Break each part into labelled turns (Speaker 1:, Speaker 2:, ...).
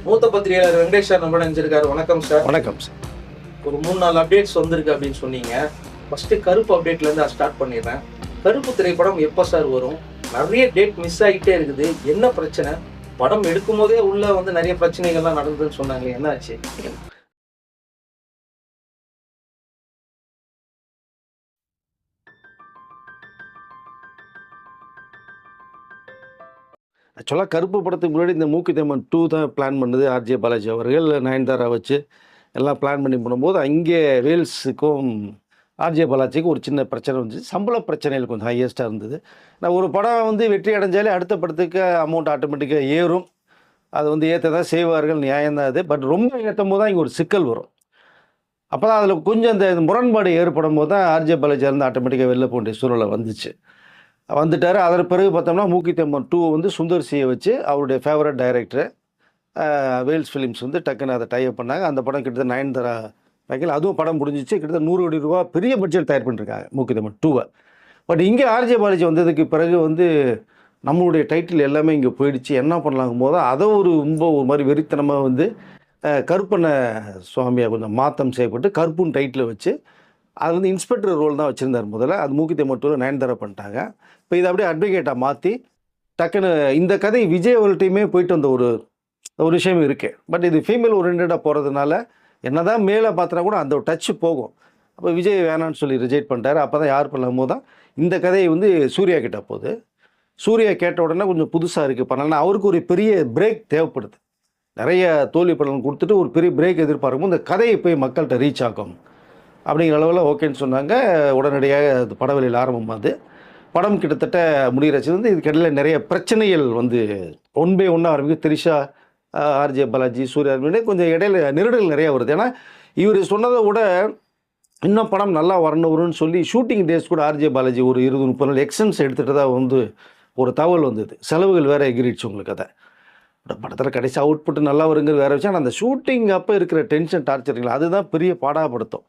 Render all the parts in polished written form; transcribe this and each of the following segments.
Speaker 1: மூத்த பத்திரிகையாளர் வெங்கடேஷ் சார் நம்ம நினைச்சிருக்காரு. வணக்கம் சார்.
Speaker 2: வணக்கம் சார்.
Speaker 1: ஒரு 3-4 அப்டேட்ஸ் வந்திருக்கு அப்படின்னு சொன்னீங்க. ஃபர்ஸ்ட் கருப்பு அப்டேட்ல இருந்து ஸ்டார்ட் பண்ணிடுறேன். கருப்பு திரைப்படம் எப்போ சார் வரும்? நிறைய டேட் மிஸ் ஆகிட்டே இருக்குது. என்ன பிரச்சனை? படம் எடுக்கும் போதே உள்ள நிறைய பிரச்சனைகள்லாம் நடந்ததுன்னு சொன்னாங்க. என்ன ஆச்சு?
Speaker 2: ஆக்சுவலாக கருப்பு படத்துக்கு முன்னாடி இந்த மூக்கு தேமன் 2 தான் பிளான் பண்ணது ஆர்ஜே பாலாஜி அவர்கள். நயன்தாரா வச்சு எல்லாம் பிளான் பண்ணி பண்ணும்போது அங்கே வேல்ஸுக்கும் ஆர்ஜே பாலாஜிக்கும் ஒரு சின்ன பிரச்சனை வந்துச்சு. சம்பள பிரச்சனைகள் கொஞ்சம் ஹையஸ்ட்டாக இருந்தது. நான் ஒரு படம் வெற்றி அடைஞ்சாலே அடுத்த படத்துக்கு அமௌண்ட் ஆட்டோமேட்டிக்காக ஏறும். அது ஏற்ற தான் செய்வார்கள், நியாயம்தான் அது. பட் ரொம்ப ஏற்றும் போது தான் இங்கே ஒரு சிக்கல் வரும். அப்போ தான் அதில் கொஞ்சம் அந்த முரண்பாடு ஏற்படும் போது தான் ஆர்ஜே பாலாஜி இருந்து ஆட்டோமேட்டிக்காக வெளில போக வேண்டிய சூழ்நிலை வந்துட்டார். அதன் பிறகு பார்த்தோம்னா மூக்கி தேம்மன் 2 சுந்தர் சியை வச்சு அவருடைய ஃபேவரட் டைரக்டர் வேல்ஸ் ஃபிலிம்ஸ் டக்குன்னு அதை டைப் பண்ணாங்க. அந்த படம் கிட்டத்தட்ட நயன்தாரா பேக்கில் அதுவும் படம் முடிஞ்சிச்சு. கிட்டத்தட்ட 100 கோடி ரூபா பெரிய பட்ஜெட் தயார் பண்ணியிருக்காங்க மூக்கி தேம்மன் 2. பட் இங்கே ஆர்ஜே பாலாஜி வந்ததுக்கு பிறகு நம்மளுடைய டைட்டில் எல்லாமே இங்கே போயிடுச்சு. என்ன பண்ணலாங்கும் போது அதை ரொம்ப ஒரு மாதிரி வெறித்தனமாக கருப்பண்ண சுவாமியை கொஞ்சம் மாற்றம் செய்யப்பட்டு கருப்புன்னு டைட்டில் வச்சு அது இன்ஸ்பெக்டர் ரோல் தான் வச்சுருந்தார் முதல்ல. அது மூக்கி தேம்மன் 2 நயன்தாரா பண்ணிட்டாங்க. இப்போ இதை அப்படியே அட்வொகேட்டாக மாற்றி டக்குன்னு இந்த கதை விஜய் அவர்கள்ட்டையுமே போயிட்டு வந்த ஒரு விஷயம் இருக்குது. பட் இது ஃபீமேல் ஓரியன்டாக போகிறதுனால என்ன தான் மேலே பார்த்தனா கூட அந்த ஒரு டச்சு போகும். அப்போ விஜய் வேணான்னு சொல்லி ரிஜெக்ட் பண்ணிட்டார். அப்போ தான் யார் பண்ணும் போது தான் இந்த கதையை சூர்யா கிட்ட போகுது. சூர்யா கேட்ட உடனே கொஞ்சம் புதுசாக இருக்குது பண்ணலாம். அவருக்கு ஒரு பெரிய பிரேக் தேவைப்படுது. நிறைய தோல்வி படம் கொடுத்துட்டு ஒரு பெரிய பிரேக் எதிர்பார்க்கும். இந்த கதையை போய் மக்கள்கிட்ட ரீச் ஆகும் அப்படிங்கிற அளவில் ஓகேன்னு சொன்னாங்க. உடனடியாக அது படவெளியில் ஆரம்பமாகுது. படம் கிட்டத்தட்ட முடிகிறச்சு இதுக்கிடையில் நிறைய பிரச்சனைகள் ஒன் பை ஒன்னாக ஆரம்பிக்கும். திரிஷா, ஆர்ஜே பாலாஜி, சூர்யா கொஞ்சம் இடையில நெருடல் நிறையா வருது. ஏன்னா இவர் சொன்னதை விட இன்னும் படம் நல்லா வரணும்னு சொல்லி ஷூட்டிங் டேஸ் கூட ஆர்ஜே பாலாஜி ஒரு 20-30 நாள் எக்ஸ்டென்ஸ் எடுத்துகிட்டு தான் ஒரு தகவல் வந்தது. செலவுகள் வேறு எகிரிடுச்சு உங்களுக்கு. அதை படத்தில் கடைசி அவுட்புட் நல்லா வருங்கிறது வேறு விஷயம். ஆனால் அந்த ஷூட்டிங் அப்போ இருக்கிற டென்ஷன் டார்ச்சரிங்களா அதுதான் பெரிய பாடாப்படுத்தும்.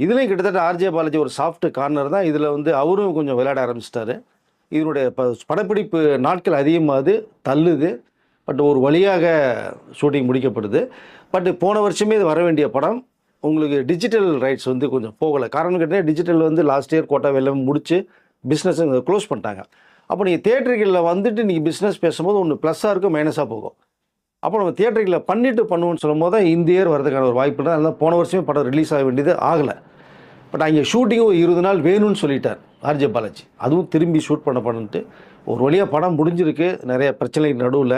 Speaker 2: இதுலேயும் கிட்டத்தட்ட ஆர்ஜே பாலாஜி ஒரு சாஃப்ட் கார்னர் தான். இதில் அவரும் கொஞ்சம் விளையாட ஆரம்பிச்சிட்டாரு. இதனுடைய படப்பிடிப்பு நாட்கள் அதிகமாகுது, தள்ளுது. பட் ஒரு வழியாக ஷூட்டிங் முடிக்கப்படுது. பட் போன வருஷமே இது வர வேண்டிய படம் உங்களுக்கு டிஜிட்டல் ரைட்ஸ் கொஞ்சம் போகலை. காரணம் கேட்டால் டிஜிட்டல் லாஸ்ட் இயர் கோட்டா வெள்ளம் முடித்து பிஸ்னஸ் க்ளோஸ் பண்ணிட்டாங்க. அப்போ நீங்கள் தியேட்டர்களில் நீங்கள் பிஸ்னஸ் பேசும்போது ஒன்று ப்ளஸ்ஸாக இருக்கும், மைனஸாக போகும். அப்போ நம்ம தியேட்டர்களில் பண்ணுவோன்னு சொல்லும் போது தான் இந்த இயர் வரதுக்கான ஒரு வாய்ப்பு தான். அதனால் போன வருஷமே படம் ரிலீஸ் ஆக வேண்டியது ஆகலை. பட் அங்கே ஷூட்டிங்கும் 20 நாள் வேணும்னு சொல்லிட்டார் ஆர்ஜே பாலாஜி. அதுவும் திரும்பி ஷூட் பண்ணிட்டு ஒரு வழியாக படம் முடிஞ்சிருக்கு. நிறைய பிரச்சனைக்கு நடுவில்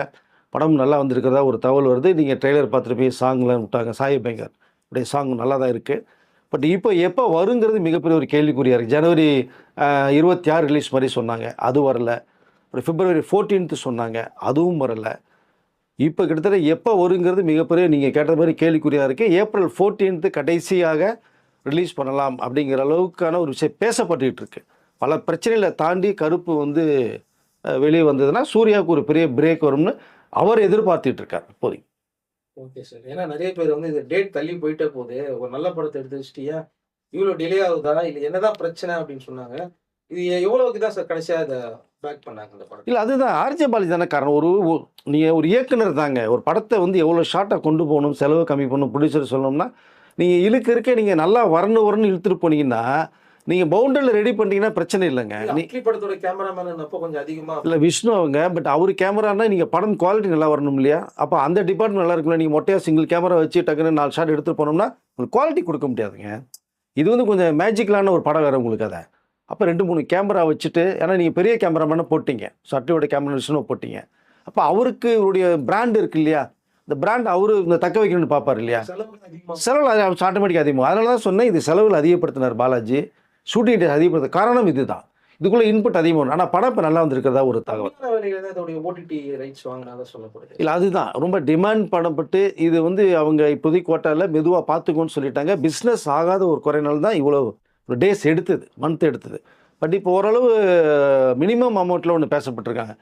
Speaker 2: படம் நல்லா வந்திருக்கிறதா ஒரு தகவல் வருது. நீங்கள் ட்ரெய்லர் பார்த்துட்டு போய் சாங்லாம் விட்டாங்க. சாய் பேங்கர் அப்படியே சாங் நல்லா தான் இருக்குது. பட் இப்போ எப்போ வருங்கிறது மிகப்பெரிய ஒரு கேள்விக்குறியாக இருக்குது. ஜனவரி 26 ரிலீஸ் மாதிரி சொன்னாங்க, அது வரலை. அப்புறம் February 14 சொன்னாங்க, அதுவும் வரலை. இப்போ கிட்டத்தட்ட எப்போ வருங்கிறது மிகப்பெரிய நீங்கள் கேட்ட மாதிரி கேள்விக்குறியாக இருக்குது. April 14 கடைசியாக ரிலீஸ் பண்ணலாம் அப்படிங்கிற அளவுக்கான ஒரு விஷயம் பேசப்பட்டுக்கிட்டு இருக்கு. பல பிரச்சனைகளை தாண்டி கருப்பு வெளியே வந்ததுன்னா சூர்யாவுக்கு ஒரு பெரிய பிரேக் வரும்னு அவர் எதிர்பார்த்துட்டு இருக்கார் இப்போதைக்கு.
Speaker 1: Okay sir. ஏன்னா நிறைய பேர் இந்த டேட் தள்ளி போயிட்டே போகுது, ஒரு நல்ல படத்தை எடுத்து வச்சிட்டியா, இவ்வளோ டிலே ஆகுதா, இல்லை என்னதான் பிரச்சனை அப்படின்னு சொன்னாங்க. இது எவ்வளவுக்கு தான் சார் கடைசியாக இதை பேக் பண்ணாங்க இந்த படம்?
Speaker 2: இல்லை, அதுதான் ஆர்ஜே பாலாஜி தானே காரணம். நீங்கள் ஒரு இயக்குனர் தாங்க. ஒரு படத்தை எவ்வளோ ஷார்ட்டாக கொண்டு போகணும், செலவு கம்மி பண்ணணும், ப்ரொடியூசர் சொல்லணும்னா நீங்கள் இருக்க நீங்கள் நல்லா வரணும்னு இழுத்துட்டு போனீங்கன்னா நீங்கள் பவுண்டரியில் ரெடி பண்ணிட்டீங்கன்னா பிரச்சனை இல்லைங்க.
Speaker 1: படத்தோட கேமராமேன் அப்போ கொஞ்சம் அதிகமாக
Speaker 2: இல்லை விஷ்ணு அவங்க. பட் அவர் கேமரானா நீங்கள் படம் குவாலிட்டி நல்லா வரணும் இல்லையா? அப்போ அந்த டிபார்ட்மெண்ட் நல்லா இருக்குல்ல. நீங்கள் மொட்டையாக சிங்கிள் கேமரா வச்சு டக்குன்னு 4 ஷாட் எடுத்துகிட்டு போனோம்னா உங்களுக்கு குவாலிட்டி கொடுக்க முடியாதுங்க. இது கொஞ்சம் மேஜிக்கலான ஒரு படம் வேறு உங்களுக்கு. அதை அப்போ 2-3 கேமரா வச்சுட்டு, ஏன்னா நீங்கள் பெரிய கேமராமேனை போட்டிங்க, சட்டியோட கேமரா விஷ்ணுவை போட்டிங்க. அப்போ அவருக்கு உடைய பிராண்ட் இருக்கு இல்லையா? இந்த பிராண்ட் அவரு தக்க வைக்கணும்னு பார்ப்பார் இல்லையா? செலவு ஆட்டோமேட்டிக் அதிகமாக. அதனால தான் சொன்னேன், இது செலவில் அதிகப்படுத்தினார் பாலாஜி. ஷூட்டிங் டேஸ் அதிகப்படுத்த காரணம் இதுதான். இதுக்குள்ளே இன்புட் அதிகமாக. ஆனால் படம் இப்போ நல்லா வந்திருக்கிறதா ஒரு தகவல். இல்லை, அதுதான் ரொம்ப டிமாண்ட் பண்ணப்பட்டு இது அவங்க இப்போதைக்கு கோட்டாவில் மெதுவாக பார்த்துக்கோன்னு சொல்லிட்டாங்க. பிஸ்னஸ் ஆகாத ஒரு குறைநாள் தான் இவ்வளோ ஒரு டேஸ் எடுத்தது, மந்த் எடுத்தது. பட் இப்போ ஓரளவு மினிமம் அமௌண்ட்டில் ஒன்று பேசப்பட்டிருக்காங்க.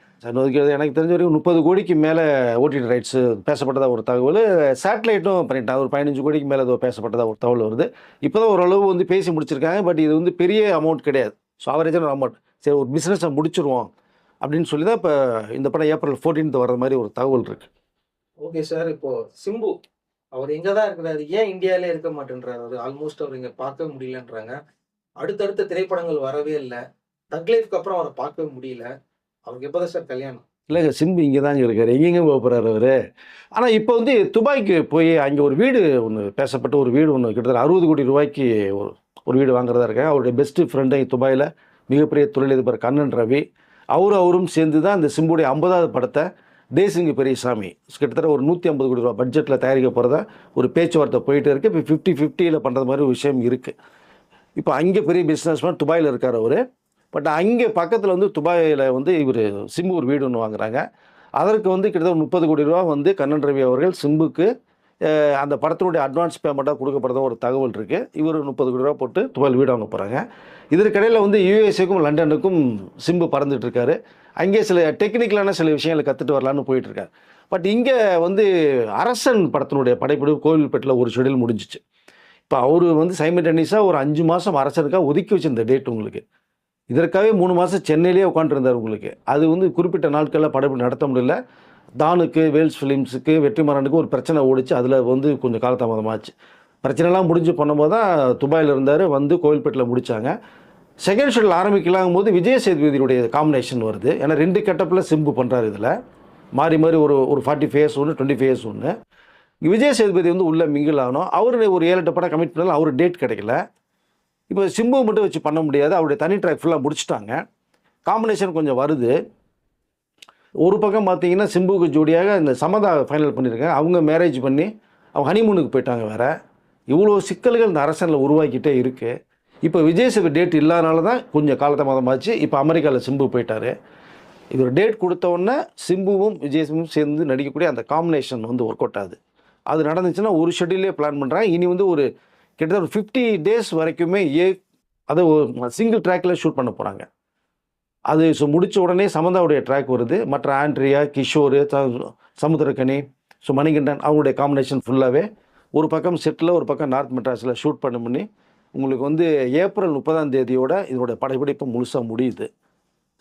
Speaker 2: எனக்கு தெரிஞ்ச வரைக்கும் 30 கோடிக்கு மேலே ஓடிடி ரைட்ஸு பேசப்பட்டதாக ஒரு தகவல். சேட்டலைட்டும் பண்ணிட்டாங்க. ஒரு 15 கோடிக்கு மேலே ஏதோ பேசப்பட்டதாக ஒரு தகவல் வருது. இப்போ தான் ஓரளவு பேசி முடிச்சிருக்காங்க. பட் இது பெரிய அமௌண்ட் கிடையாது. ஸோ ஆவரேஜான ஒரு அமௌண்ட். சரி, ஒரு பிஸ்னஸை முடிச்சிருவோம் அப்படின்னு சொல்லி தான் இப்போ இந்த படம் April 14 வர்ற மாதிரி ஒரு தகவல் இருக்குது.
Speaker 1: Okay sir. இப்போ சிம்பு அவர் எங்க தான் இருக்கிறாரு? ஏன் இந்தியாவிலே இருக்க மாட்டேன்றாரு அவரு? ஆல்மோஸ்ட் அவர இங்க பார்க்கவே முடியலன்றாங்க. அடுத்தடுத்த திரைப்படங்கள் வரவே இல்ல. தக் லைஃப்க்கு அப்புறம் அவர பார்க்கவே முடியல. அவருக்கு எப்பதான் சார் கல்யாணம்?
Speaker 2: இல்லங்க சிம்பு இங்க தாங்க இருக்காரு. எங்கெங்க போறாரு அவரு? ஆனா இப்ப வந்து துபாய்க்கு போய் அங்க ஒரு வீடு ஒண்ணு பேசப்பட்ட ஒரு வீடு ஒண்ணு கிட்டத்தட்ட 60 கோடி ரூபாய்க்கு ஒரு ஒரு வீடு வாங்குறதா இருக்காங்க. அவருடைய பெஸ்ட் ஃப்ரெண்டு துபாயில மிகப்பெரிய தொழிலதிபர் கண்ணன் ரவி. அவரும் சேர்ந்து தான் இந்த சிம்புடைய 50வது படத்த தேசிங்கு பெரியசாமி கிட்டத்தட்ட ஒரு 150 கோடி ரூபாய் பட்ஜெட்ல தயாரிக்க போறதா ஒரு பேச்சுவார்த்தை போயிட்டு இருக்கு. இப்ப 50-50ல பண்றது மாதிரி ஒரு விஷயம் இருக்கு. இப்ப அங்க பெரிய பிசினஸ்மேன் துபாயில இருக்காரு அவரு. பட் அங்கே பக்கத்துல வந்து துபாயில வந்து இவரு சிம்பு ஒரு வீடு ஒண்ணு வாங்குறாங்க. அதற்கு வந்து கிட்டத்தட்ட ஒரு 30 கோடி ரூபாய் வந்து கண்ணன் ரவி அவர்கள் சிம்புக்கு அந்த படத்தினுடைய அட்வான்ஸ் பேமெண்ட்டாக கொடுக்கப்படுறதா ஒரு தகவல் இருக்கு. இவர் 30 கோடி ரூபாய் போட்டு துபாயில் வீடு வாங்க போறாங்க. இதற்கிடையில் வந்து யுஎஸ்ஏக்கும் லண்டனுக்கும் சிம்பு பறந்துட்டு இருக்காரு. அங்கே சில டெக்னிக்கலான சில விஷயங்களை கற்றுட்டு வரலான்னு போயிட்டு இருக்காரு. பட் இங்கே வந்து அரசன் படத்தினுடைய படைப்பிடிப்பு கோவில்பேட்டில் ஒரு ஷெடியூல் முடிஞ்சிச்சு. இப்போ அவர் வந்து சைமல்டேனியஸாக ஒரு 5 மாதம் அரசனுக்காக ஒதுக்கி வச்சிருந்த டேட் உங்களுக்கு. இதற்காகவே 3 மாதம் சென்னையிலேயே உட்காந்துருந்தார் உங்களுக்கு. அது வந்து குறிப்பிட்ட நாட்களில் படப்பிடிப்பு நடத்த முடியல. தானுக்கு, வேல்ஸ் ஃபிலிம்ஸுக்கு, வெற்றிமாறனுக்கு ஒரு பிரச்சனை ஓடிச்சு. அதில் வந்து கொஞ்சம் காலதாமதமாச்சு. பிரச்சனைலாம் முடிஞ்சு பண்ணும்போது தான் துபாயில் இருந்தார். வந்து கோவில்பேட்டில் முடித்தாங்க. செகண்ட் ஷெடியூல் ஆரம்பிக்கலாங்கும் போது விஜய் சேதுபதியுடைய காம்பினேஷன் வருது. ஏன்னா 2 கெட்டப்பில் சிம்பு பண்ணுறாரு இதில். மாறி மாறி ஒரு ஒரு 45 இயர்ஸ் ஒன்று, 25 இயர்ஸ் ஒன்று. விஜய் சேதுபதி வந்து உள்ளே மிங்கிள் ஆகணும். அவர் ஒரு 7-8 படம் கமிட் பண்ணாலும் அவர் டேட் கிடைக்கல. இப்போ சிம்புவை மட்டும் வச்சு பண்ண முடியாது. அவருடைய தனி ட்ராக் ஃபுல்லாக முடிச்சிட்டாங்க. காம்பினேஷன் கொஞ்சம் வருது. ஒரு பக்கம் பார்த்தீங்கன்னா சிம்புவுக்கு ஜோடியாக இந்த சமதா ஃபைனல் பண்ணியிருக்காங்க. அவங்க மேரேஜ் பண்ணி அவங்க ஹனிமூனுக்கு போயிட்டாங்க வேற. இவ்வளோ சிக்கல்கள் இந்த அரசனில் உருவாக்கிட்டே இருக்குது. இப்போ விஜய் சேதுபதி டேட் இல்லாதனால தான் கொஞ்சம் காலதாமதமாச்சு. இப்போ அமெரிக்காவில் சிம்பு போயிட்டார். இவர் டேட் கொடுத்த உடனே சிம்புவும் விஜய் சேதுபதியும் சேர்ந்து நடிக்கக்கூடிய அந்த காம்பினேஷன் வந்து ஒர்க் அவுட் ஆகுது. அது நடந்துச்சுன்னா ஒரு ஷெட்யூலே பிளான் பண்ணுறாங்க. இனி வந்து ஒரு கிட்டத்தட்ட ஒரு 50 டேஸ் வரைக்குமே அதை சிங்கிள் ட்ராக்கில் ஷூட் பண்ண போகிறாங்க. அது முடித்த உடனே சமந்தாவுடைய ட்ராக் வருது. மற்ற ஆண்ட்ரியா, கிஷோர், சமுத்திரக்கனி, மணிகண்டன் அவங்களுடைய காம்பினேஷன் ஃபுல்லாகவே ஒரு பக்கம் செட்டில் ஒரு பக்கம் நார்த் மெட்ராஸில் ஷூட் பண்ணி உங்களுக்கு வந்து ஏப்ரல் 30ஆம் தேதியோட இதோடைய படப்பிடிப்பு முழுசாக முடியுது.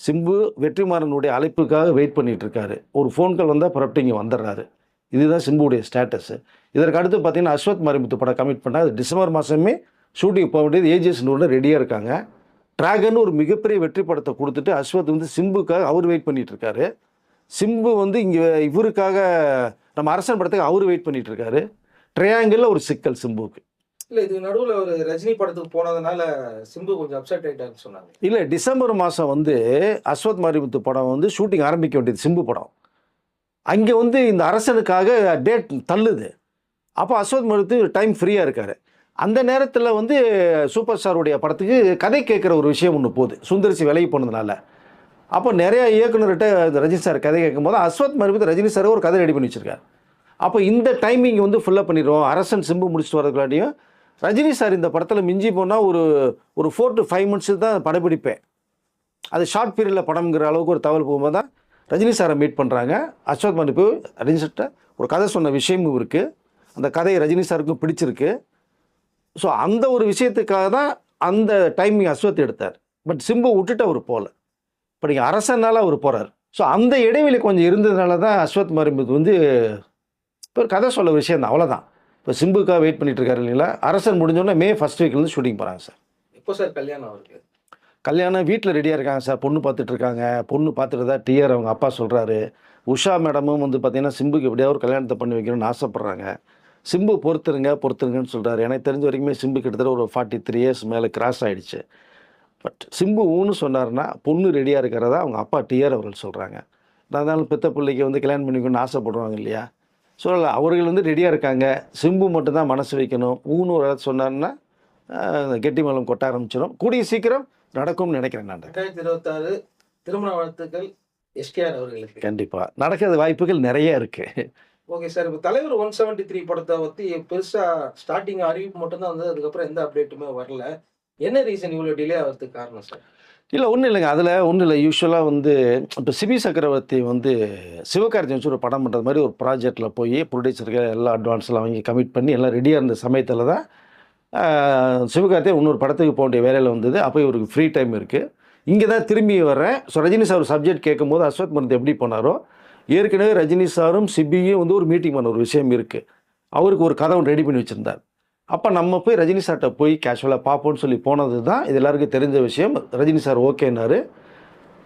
Speaker 2: சிம்பு வெற்றிமாறனுடைய அழைப்புக்காக வெயிட் பண்ணிட்டு இருக்காரு. ஒரு ஃபோன் கால் வந்தால் புறப்பட்டு இங்கே வந்துடுறாரு. இதுதான் சிம்புடைய ஸ்டேட்டஸ். இதற்கு அடுத்து பார்த்தீங்கன்னா அஸ்வத் மாரிமுத்து படம் கமிட் பண்ணால் அது டிசம்பர் மாதமே ஷூட்டிங் போக வேண்டியது. ஏஜிஎஸ் ரெடியாக இருக்காங்க. ட்ராகன் ஒரு மிகப்பெரிய வெற்றி படத்தை கொடுத்துட்டு அஸ்வத் வந்து சிம்புக்காக அவர் வெயிட் பண்ணிட்டு இருக்காரு. சிம்பு வந்து இங்கே இவருக்காக நம்ம அரசன் படத்துக்கு அவர் வெயிட் பண்ணிட்டு இருக்காரு. ட்ரையாங்கிளில் ஒரு சிக்கல் சிம்புக்கு.
Speaker 1: இல்ல இது நடுவுல ஒரு ரஜினி படத்துக்கு போனதுனால சிம்பு கொஞ்சம் அப்செட் ஆயிட்டாருன்னு சொன்னாங்க.
Speaker 2: இல்லை டிசம்பர் மாதம் வந்து அஸ்வத் மாரிமுத்து படம் வந்து ஷூட்டிங் ஆரம்பிக்க வேண்டியது சிம்பு படம். அங்கே வந்து இந்த அரசனுக்காக டேட் தள்ளுது. அப்போ அஸ்வத் மாரிமுத்து டைம் ஃப்ரீயாக இருக்கார். அந்த நேரத்தில் வந்து சூப்பர் ஸ்டாருடைய படத்துக்கு கதை கேட்குற ஒரு விஷயம் ஒன்று போகுது. சுந்தரிசி விலகி போனதுனால. அப்போ நிறைய இயக்குனர்கிட்ட ரஜினி சார் கதை கேட்கும்போது அஸ்வத் மாரிமுத்து ரஜினி சார் ஒரு கதை ரெடி பண்ணி வச்சுருக்காரு. அப்போ இந்த டைமிங் வந்து ஃபுல்லாக பண்ணிடுவோம். அரசன் சிம்பு முடிச்சுட்டு வரதுக்குள்ளாடியும் ரஜினி சார் இந்த படத்தில் மிஞ்சி போனால் ஒரு 4 to 5 months தான் படப்பிடிப்பேன். அது ஷார்ட் பீரியடில் படம்ங்கிற அளவுக்கு ஒரு தகவல் போகும்போது தான் ரஜினி சாரை மீட் பண்ணுறாங்க. அஸ்வத் மாரிமுத்து ரஜினி சார்கிட்ட ஒரு கதை சொன்ன விஷயமும் இருக்குது. அந்த கதை ரஜினி சாருக்கும் பிடிச்சிருக்கு. ஸோ அந்த ஒரு விஷயத்துக்காக தான் அந்த டைமிங் அஸ்வத் எடுத்தார். பட் சிம்பு விட்டுட்டு அவர் போகல. இப்போ நீங்கள் அரசனால் அவர் போகிறார். ஸோ அந்த இடைவெளி கொஞ்சம் இருந்ததுனால தான் அஸ்வத் மாரிமுத்து வந்து இப்போ ஒரு கதை சொல்ல விஷயம் தான், அவ்வளோதான். இப்போ சிம்புக்காக வெயிட் பண்ணிட்டு இருக்காரு இல்லைங்களா. அரசன் முடிஞ்சோடனே மே 1st வீக்லேருந்து ஷூட்டிங் போகிறாங்க சார்.
Speaker 1: எப்போ சார் கல்யாணம் அவருக்கு?
Speaker 2: கல்யாணம் வீட்டில் ரெடியாக இருக்காங்க சார். பொண்ணு பார்த்துட்டு இருக்காங்க. பொண்ணு பார்த்துட்டு தான் டிஆர் அவங்க அப்பா சொல்கிறாரு. உஷா மேடமும் வந்து பார்த்தீங்கன்னா சிம்புக்கு எப்படியாவது ஒரு கல்யாணத்தை பண்ணி வைக்கணும்னு ஆசைப்பட்றாங்க. சிம்பு பொறுத்துருங்கன்னு சொல்கிறாரு. எனக்கு தெரிஞ்ச வரைக்குமே சிம்பு கிட்டத்தட்ட ஒரு 43 இயர்ஸ் மேலே கிராஸ் ஆகிடுச்சு. பட் சிம்பு ஊன்னு சொன்னார்னா பொண்ணு ரெடியாக இருக்கிறதா அவங்க அப்பா டிஆர் அவர்கள் சொல்கிறாங்க. அதனால பெத்த பிள்ளைக்கு வந்து கல்யாணம் பண்ணிக்கணும்னு ஆசைப்படுவாங்க இல்லையா. ஸோ அவர்கள் வந்து ரெடியாக இருக்காங்க. சிம்பு மட்டும்தான் மனசு வைக்கணும். ஊன்னு ஒரு இடத்து சொன்னார்னா கெட்டி மேளம் கொட்ட ஆரம்பிச்சிடும். கூடிய சீக்கிரம் நடக்கும்னு நினைக்கிறேன் நான்.
Speaker 1: 2026 திருமண வாழ்த்துக்கள் எஸ்கேஆர் அவர்களுக்கு.
Speaker 2: கண்டிப்பாக நடக்கிறது வாய்ப்புகள் நிறைய இருக்குது.
Speaker 1: Okay sir. இப்போ தலைவர் 173 படத்தை பற்றி பெருசா ஸ்டார்டிங் அறிவிப்பு மட்டும்தான் வந்தது. அதுக்கப்புறம் எந்த அப்டேட்டுமே வரல. என்ன ரீசன் இவ்வளோ டிலே ஆகிறதுக்கு காரணம் சார்?
Speaker 2: இல்லை ஒன்றும் இல்லைங்க. அதில் ஒன்றும் இல்லை. யூஸ்வலாக வந்து இப்போ சிபி சக்கரவர்த்தி வந்து சிவகார்த்திகேயன் வச்சு ஒரு படம் பண்ணுறது மாதிரி ஒரு ப்ராஜெக்டில் போய் ப்ரொடியூசருக்கு எல்லாம் அட்வான்ஸ்லாம் வாங்கி கமிட் பண்ணி எல்லாம் ரெடியாக இருந்த சமயத்தில் தான் சிவகார்த்திகேயன் இன்னொரு படத்துக்கு போக வேண்டிய வேலையில் வந்தது. அப்போ இவருக்கு ஃப்ரீ டைம் இருக்குது. இங்கே தான் திரும்பி வர்றேன். ஸோ ரஜினி சார் ஒரு சப்ஜெக்ட் கேட்கும்போது அஸ்வத் மாரிமுத்து எப்படி போனாரோ ஏற்கனவே ரஜினி சாரும் சிபியும் வந்து ஒரு மீட்டிங் பண்ண ஒரு விஷயம் இருக்குது. அவருக்கு ஒரு கதை ரெடி பண்ணி வச்சுருந்தார். அப்போ நம்ம போய் ரஜினி சார்கிட்ட போய் கேஷுவலாக பார்ப்போம்னு சொல்லி போனது தான் இது எல்லாருக்கும் தெரிஞ்ச விஷயம். ரஜினி சார் ஓகேன்னாரு.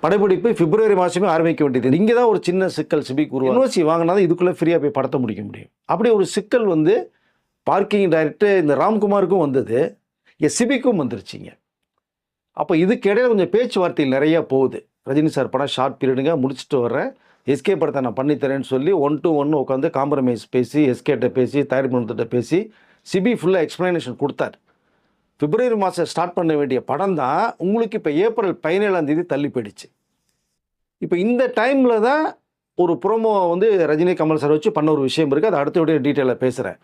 Speaker 2: படப்பிடிப்பு பிப்ரவரி மாதமே ஆரம்பிக்க வேண்டியது. இங்கே தான் ஒரு சின்ன சிக்கல் சிபிக்கு உருவாகும். யூனிவர்சிட்டி வாங்கினா தான் இதுக்குள்ளே ஃப்ரீயாக போய் படத்தை முடிக்க முடியும். அப்படி ஒரு சிக்கல் வந்து பார்க்கிங் டைரக்டர் இந்த ராம்குமாருக்கும் வந்தது, சிபிக்கும் வந்துருச்சிங்க. அப்போ இதுக்கு இடையில கொஞ்சம் பேச்சுவார்த்தைகள் நிறையா போகுது. ரஜினி சார் படம் ஷார்ட் பீரியடுங்க முடிச்சுட்டு வர்றேன், எஸ்கே படத்தை நான் பண்ணித்தரேன்னு சொல்லி 1 to 1 உட்காந்து காம்ப்ரமைஸ் பேசி எஸ்கேட்ட பேசி தயாரிப்பு பேசி சிபி ஃபுல்லாக எக்ஸ்ப்ளனேஷன் கொடுத்தார். பிப்ரவரி மாதம் ஸ்டார்ட் பண்ண வேண்டிய படம் தான் உங்களுக்கு இப்போ ஏப்ரல் 17 தள்ளி போயிடுச்சு. இப்போ இந்த டைமில் தான் ஒரு ப்ரோமோ வந்து ரஜினி கமல் சார் வச்சு பண்ண ஒரு விஷயம் இருக்குது. அது அடுத்த விட டீட்டெயிலாக பேசுகிறேன்.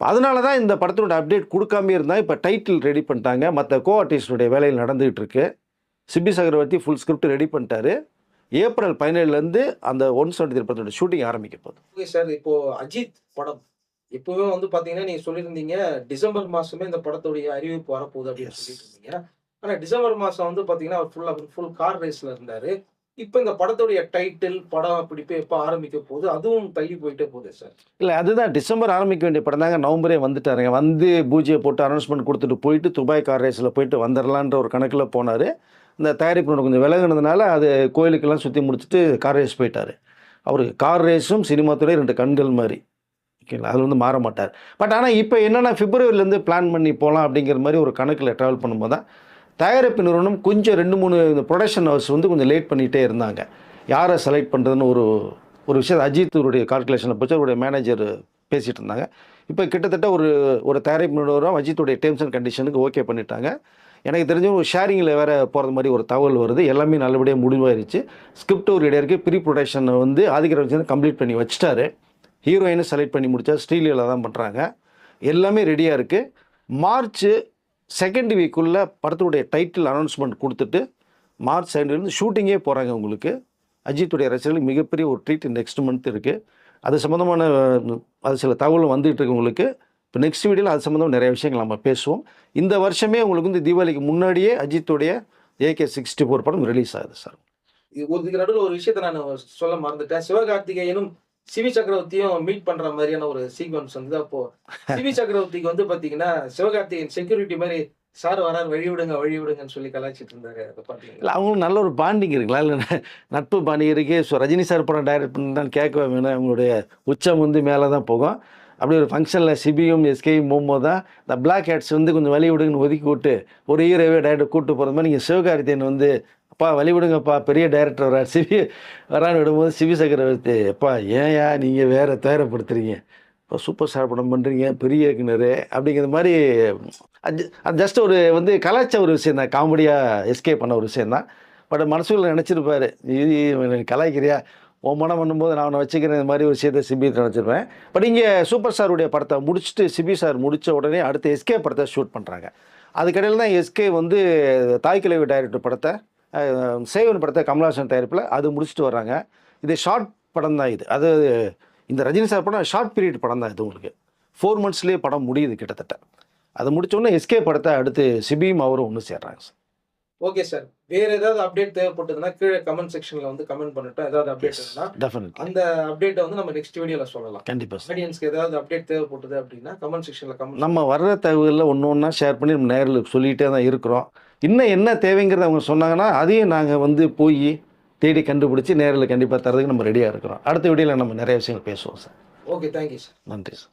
Speaker 2: அதனால தான் இந்த படத்தோட அப்டேட் கொடுக்காமே இருந்தால் இப்போ டைட்டில் ரெடி பண்ணிட்டாங்க. மற்ற கோ ஆர்டிஸ்டுடைய வேலையில் நடந்துகிட்டு இருக்கு. சிபி சக்கரவர்த்தி ஃபுல் ஸ்கிரிப்ட் ரெடி பண்ணிட்டாரு. ஏப்ரல் 17 அந்த 173 படத்தோட ஷூட்டிங் ஆரம்பிக்க போகுது.
Speaker 1: ஓகே சார், இப்போ அஜித் படம் இப்போவே வந்து பார்த்தீங்கன்னா நீங்கள் சொல்லியிருந்தீங்க டிசம்பர் மாதமே இந்த படத்துடைய அறிவிப்பு வரப்போகுது அப்படின்னு சொல்லிட்டு இருந்தீங்க. ஆனால் டிசம்பர் மாதம் வந்து பார்த்தீங்கன்னா அவர் ஃபுல் கார் ரேஸில் இருந்தார். இப்போ இந்த படத்துடைய டைட்டில் படம் அப்படி எப்போ ஆரம்பிக்க போகுது, அதுவும் தள்ளி போயிட்டே போகுது சார்.
Speaker 2: இல்லை, அதுதான் டிசம்பர் ஆரம்பிக்க வேண்டிய படம் தாங்க. நவம்பரே வந்துட்டாருங்க. வந்து பூஜையை போட்டு அனௌன்ஸ்மெண்ட் கொடுத்துட்டு போயிட்டு துபாய் கார் ரேஸில் போயிட்டு வந்துடலான்ற ஒரு கணக்கில் போனார். இந்த தயாரிப்பு கொஞ்சம் விலகுனதுனால அது கோயிலுக்கெல்லாம் சுற்றி முடிச்சுட்டு கார் ரேஸ் போயிட்டார். அவருக்கு கார் ரேஸும் சினிமாத்துடைய 2 கண்கள் மாதிரி. ஓகேங்களா, அதில் வந்து மாற மாட்டார். பட் ஆனால் இப்போ என்னென்னா பிப்ரவரியிலேருந்து பிளான் பண்ணி போகலாம் அப்படிங்கிற மாதிரி ஒரு கணக்கில் ட்ராவல் பண்ணும்போது தான் தயாரிப்பு நிறுவனம் கொஞ்சம் 2-3 இந்த ப்ரொடக்ஷன் ஹவுஸ் வந்து கொஞ்சம் லேட் பண்ணிகிட்டே இருந்தாங்க. யாரை செலக்ட் பண்ணுறதுன்னு ஒரு விஷயம் அஜித்துடைய கால்குலேஷனை போச்சு அவருடைய மேனேஜர் பேசிகிட்டு இருந்தாங்க. இப்போ கிட்டத்தட்ட ஒரு தயாரிப்பு நிறுவனம் அஜித்துடைய டேர்ம்ஸ் அண்ட் கண்டிஷனுக்கு ஓகே பண்ணிட்டாங்க. எனக்கு தெரிஞ்ச ஒரு ஷேரிங்கில் வேறு போகிறது மாதிரி ஒரு தகவல் வருது. எல்லாமே நல்லபடியாக முடிவாயிருச்சு. ஸ்கிரிப்ட் ஒரு இடையே இருக்குது. ப்ரீ ப்ரொடக்ஷனை வந்து ஆதிக்க கம்ப்ளீட் பண்ணி வச்சுட்டாரு. ஹீரோயினை செலக்ட் பண்ணி முடித்தா ஸ்ரீலீலா தான் பண்ணுறாங்க. எல்லாமே ரெடியாக இருக்குது. மார்ச் 2nd வீக்குள்ளே படத்துடைய டைட்டில் அனௌன்ஸ்மெண்ட் கொடுத்துட்டு மார்ச் 2 ஷூட்டிங்கே போகிறாங்க. உங்களுக்கு அஜித்துடைய ரசிகர்களுக்கு மிகப்பெரிய ஒரு ட்ரீட் நெக்ஸ்ட் மந்த் இருக்குது. அது சம்மந்தமான அது சில தகவலும் வந்துகிட்டு இருக்கு உங்களுக்கு. இப்போ நெக்ஸ்ட் வீடியோவில் அது சம்மந்தமாக நிறைய விஷயங்கள் நம்ம பேசுவோம். இந்த வருஷமே உங்களுக்கு வந்து தீபாவளிக்கு முன்னாடியே அஜித்துடைய AK-64 படம் ரிலீஸ் ஆகுது சார்.
Speaker 1: இதுக்கு நடுவில் ஒரு விஷயத்தை நான் சொல்ல மறந்துட்டேன். சிவகார்த்திகேயனும் சிவி சக்கரவர்த்தியும் மீட் பண்ற மாதிரியான ஒரு சீக்வன்ஸ் வந்து அப்போ சிவி சக்கரவர்த்திக்கு வந்து பாத்தீங்கன்னா சிவகார்த்திகேயன் செக்யூரிட்டி மாதிரி சார் வரார் வழி விடுங்கன்னு சொல்லி கலாய்ச்சிட்டு இருந்தாரு. அதை பாத்தீங்கன்னா
Speaker 2: இல்லை, அவங்களுக்கு நல்ல ஒரு பாண்டிங் இருக்குங்களா, இல்லை நட்பு பாண்டிங் இருக்கு. ஸோ ரஜினி சார் படம் டைரக்ட் பண்ணி கேட்கவே வேணும். அவங்களுடைய உச்சம் வந்து மேலே தான் போகும். அப்படி ஒரு ஃபங்க்ஷனில் சிபியும் எஸ்கேயும் போகும்போது தான் இந்த பிளாக் ஹேட்ஸ் வந்து கொஞ்சம் வழி விடுங்கன்னு ஒதுக்கி விட்டு ஒரு ஹீரோவே டைரக்டர் கூப்பிட்டு போகிறது மாதிரி நீங்கள் சிவகார்த்திகேயன் வந்து அப்பா வழி விடுங்கப்பா பெரிய டைரக்டர் வரார் சிவி வரான்னு விடும்போது சிவி சக்கரவர்த்தி அப்பா ஏன்யா நீங்கள் வேறு தயாரப்படுத்துறீங்க, இப்போ சூப்பர் ஸ்டார் படம் பண்ணுறீங்க பெரிய இயக்குனர் அப்படிங்கிற மாதிரி அது ஜஸ்ட் ஒரு வந்து கலாய்ச்ச ஒரு விஷயம் தான். காமெடியாக எஸ்கே பண்ண ஒரு விஷயம் தான். பட் மனசுக்குள்ள நினச்சிருப்பாரு, இது கலாய்க்கிறியா உன் மனம் பண்ணும்போது நான் அவனை வச்சுக்கிறேன் இந்த மாதிரி ஒரு விஷயத்தை சிபி நினச்சிருப்பேன். பட் இங்கே சூப்பர் ஸ்டாருடைய படத்தை முடிச்சுட்டு சிபி சார் முடித்த உடனே அடுத்து எஸ்கே படத்தை ஷூட் பண்ணுறாங்க. அதுக்கடையில் தான் எஸ்கே வந்து தாய் கிழவி டைரக்டர் படத்தை சேவன் படத்தை கமல்ஹாசன் தயாரிப்பில் அது முடிச்சுட்டு வர்றாங்க. இது ஷார்ட் படம் தான். அது இந்த ரஜினி சார் படம் ஷார்ட் பீரியட் படம் தான். இது உங்களுக்கு 4 monthsலேயே படம் முடியுது கிட்டத்தட்ட. அது முடித்தோடனே எஸ்கே படத்தை அடுத்து சிபியும் அவரும் ஒன்று சேர்றாங்க சார்.
Speaker 1: ஓகே சார், வேற ஏதாவது அப்டேட் தேவைப்பட்டதுன்னா கீழே கமெண்ட் செக்ஷன்ல வந்து கமெண்ட் பண்ணிட்டோம். ஏதாவது அப்டேட் இருந்தா
Speaker 2: டெஃபினெட்லி
Speaker 1: அந்த அப்டேட்டை வந்து நம்ம நெக்ஸ்ட் வீடியோல சொல்லலாம்.
Speaker 2: கண்டிப்பாக சார்.
Speaker 1: ஆடியன்ஸ்க்கு ஏதாவது அப்டேட் தேவைப்பட்டது அப்படின்னா கமெண்ட் செக்ஷன்ல கமெண்ட்
Speaker 2: நம்ம வர்ற தகவலில் ஒன்று ஒன்றா ஷேர் பண்ணி நம்ம நேரில் சொல்லிகிட்டே தான் இருக்கிறோம். இன்னும் என்ன தேவைங்கிறத அவங்க சொன்னாங்கன்னா அதையும் நாங்கள் வந்து போய் தேடி கண்டுபிடிச்சி நேரில் கண்டிப்பாக தரதுக்கு நம்ம ரெடியாக இருக்கிறோம். அடுத்த வீடியோவில் நம்ம நிறைய விஷயங்கள் பேசுவோம் சார்.
Speaker 1: Okay, thank you sir.
Speaker 2: நன்றி சார்.